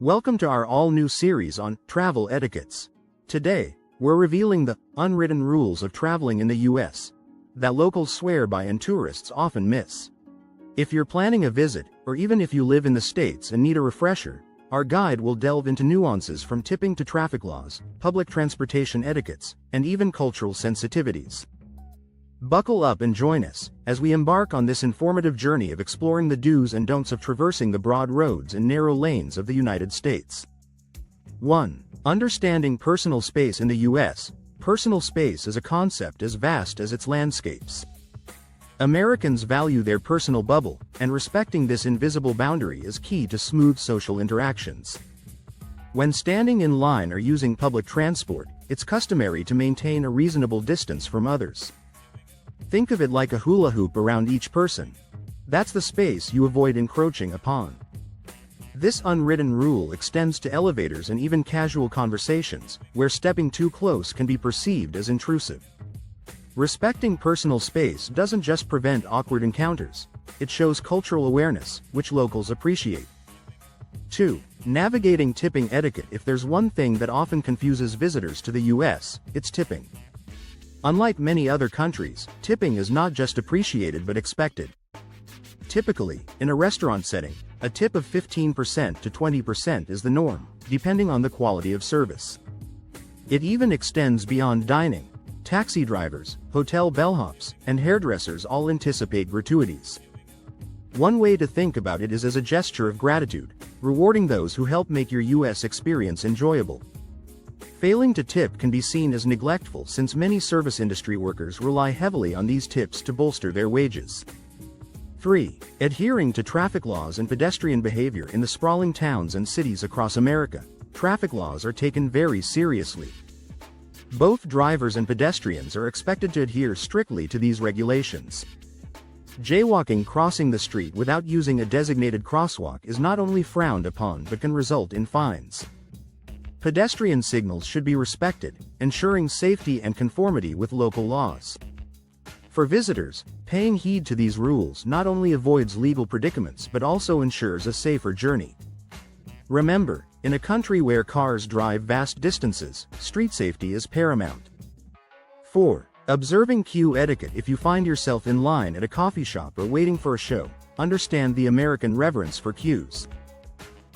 Welcome to our all-new series on travel etiquettes. Today, we're revealing the unwritten rules of traveling in the US that locals swear by and tourists often miss. If you're planning a visit, or even if you live in the States and need a refresher, our guide will delve into nuances from tipping to traffic laws, public transportation etiquettes, and even cultural sensitivities. Buckle up and join us as we embark on this informative journey of exploring the do's and don'ts of traversing the broad roads and narrow lanes of the United States. 1. Understanding personal space in the U.S. Personal space is a concept as vast as its landscapes. Americans value their personal bubble, and respecting this invisible boundary is key to smooth social interactions. When standing in line or using public transport, it's customary to maintain a reasonable distance from others. Think of it like a hula hoop around each person. That's the space you avoid encroaching upon. This unwritten rule extends to elevators and even casual conversations, where stepping too close can be perceived as intrusive. Respecting personal space doesn't just prevent awkward encounters, it shows cultural awareness, which locals appreciate. 2. Navigating tipping etiquette. If there's one thing that often confuses visitors to the US, it's tipping. Unlike many other countries, tipping is not just appreciated but expected. Typically, in a restaurant setting, a tip of 15% to 20% is the norm, depending on the quality of service. It even extends beyond dining. Taxi drivers, hotel bellhops, and hairdressers all anticipate gratuities. One way to think about it is as a gesture of gratitude, rewarding those who help make your US experience enjoyable. Failing to tip can be seen as neglectful since many service industry workers rely heavily on these tips to bolster their wages. 3. Adhering to traffic laws and pedestrian behavior. In the sprawling towns and cities across America, traffic laws are taken very seriously. Both drivers and pedestrians are expected to adhere strictly to these regulations. Jaywalking, crossing the street without using a designated crosswalk, is not only frowned upon but can result in fines. Pedestrian signals should be respected, ensuring safety and conformity with local laws. For visitors, paying heed to these rules not only avoids legal predicaments but also ensures a safer journey. Remember, in a country where cars drive vast distances, street safety is paramount. 4. Observing queue etiquette. If you find yourself in line at a coffee shop or waiting for a show, understand the American reverence for queues.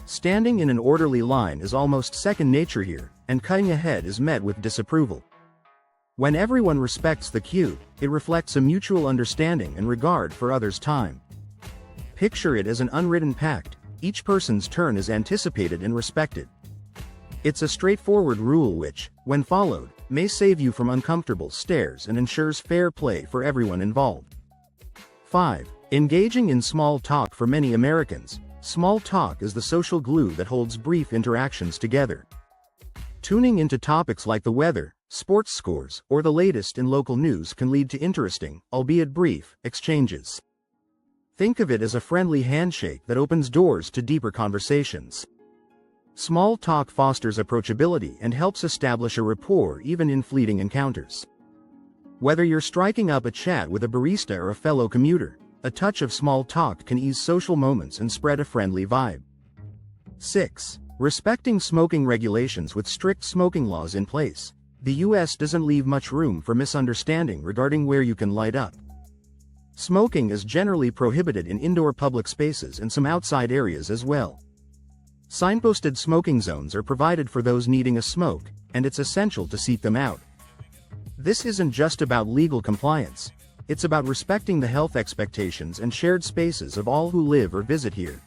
Standing in an orderly line is almost second nature here, and cutting ahead is met with disapproval. When everyone respects the queue, it reflects a mutual understanding and regard for others' time. Picture it as an unwritten pact. Each person's turn is anticipated and respected. It's a straightforward rule which, when followed, may save you from uncomfortable stares and ensures fair play for everyone involved. 5. Engaging in small talk. For many Americans, small talk is the social glue that holds brief interactions together. Tuning into topics like the weather, sports scores, or the latest in local news can lead to interesting, albeit brief, exchanges. Think of it as a friendly handshake that opens doors to deeper conversations. Small talk fosters approachability and helps establish a rapport even in fleeting encounters. Whether you're striking up a chat with a barista or a fellow commuter, a touch of small talk can ease social moments and spread a friendly vibe. 6. Respecting smoking regulations. With strict smoking laws in place, the US doesn't leave much room for misunderstanding regarding where you can light up. Smoking is generally prohibited in indoor public spaces and some outside areas as well. Signposted smoking zones are provided for those needing a smoke, and it's essential to seek them out. This isn't just about legal compliance. It's about respecting the health expectations and shared spaces of all who live or visit here.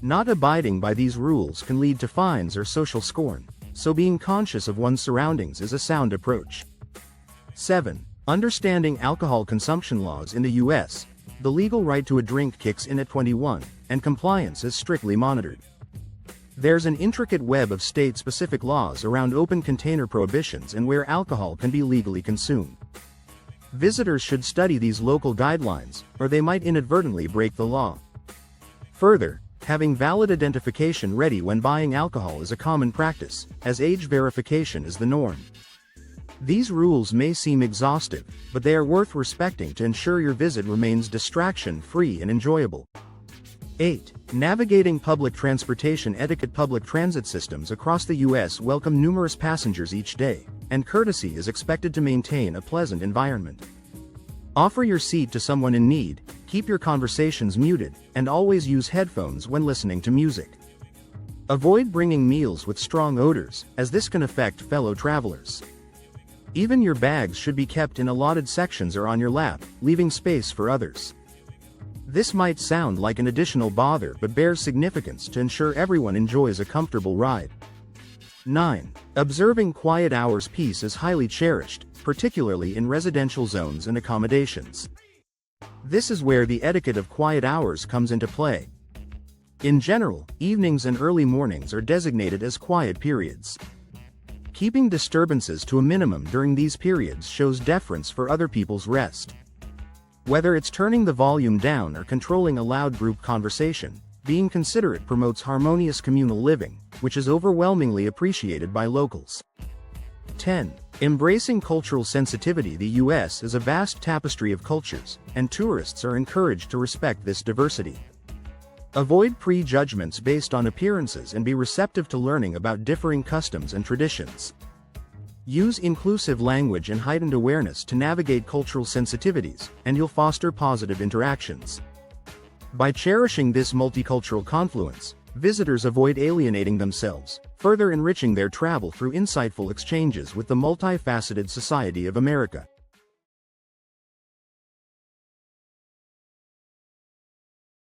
Not abiding by these rules can lead to fines or social scorn, so being conscious of one's surroundings is a sound approach. 7. Understanding alcohol consumption laws. In the US, the legal right to a drink kicks in at 21, and compliance is strictly monitored. There's an intricate web of state-specific laws around open container prohibitions and where alcohol can be legally consumed. Visitors should study these local guidelines, or they might inadvertently break the law. Further, having valid identification ready when buying alcohol is a common practice, as age verification is the norm. These rules may seem exhaustive, but they are worth respecting to ensure your visit remains distraction-free and enjoyable. 8. Navigating public transportation etiquette. Public transit systems across the U.S. welcome numerous passengers each day, and courtesy is expected to maintain a pleasant environment. Offer your seat to someone in need, keep your conversations muted, and always use headphones when listening to music. Avoid bringing meals with strong odors, as this can affect fellow travelers. Even your bags should be kept in allotted sections or on your lap, leaving space for others. This might sound like an additional bother but bears significance to ensure everyone enjoys a comfortable ride. 9. Observing quiet hours. Peace is highly cherished, particularly in residential zones and accommodations. This is where the etiquette of quiet hours comes into play. In general, evenings and early mornings are designated as quiet periods. Keeping disturbances to a minimum during these periods shows deference for other people's rest. Whether it's turning the volume down or controlling a loud group conversation, being considerate promotes harmonious communal living, which is overwhelmingly appreciated by locals. 10. Embracing cultural sensitivity. The U.S. is a vast tapestry of cultures, and tourists are encouraged to respect this diversity. Avoid prejudgments based on appearances and be receptive to learning about differing customs and traditions. Use inclusive language and heightened awareness to navigate cultural sensitivities, and you'll foster positive interactions. By cherishing this multicultural confluence, visitors avoid alienating themselves, further enriching their travel through insightful exchanges with the multifaceted society of America.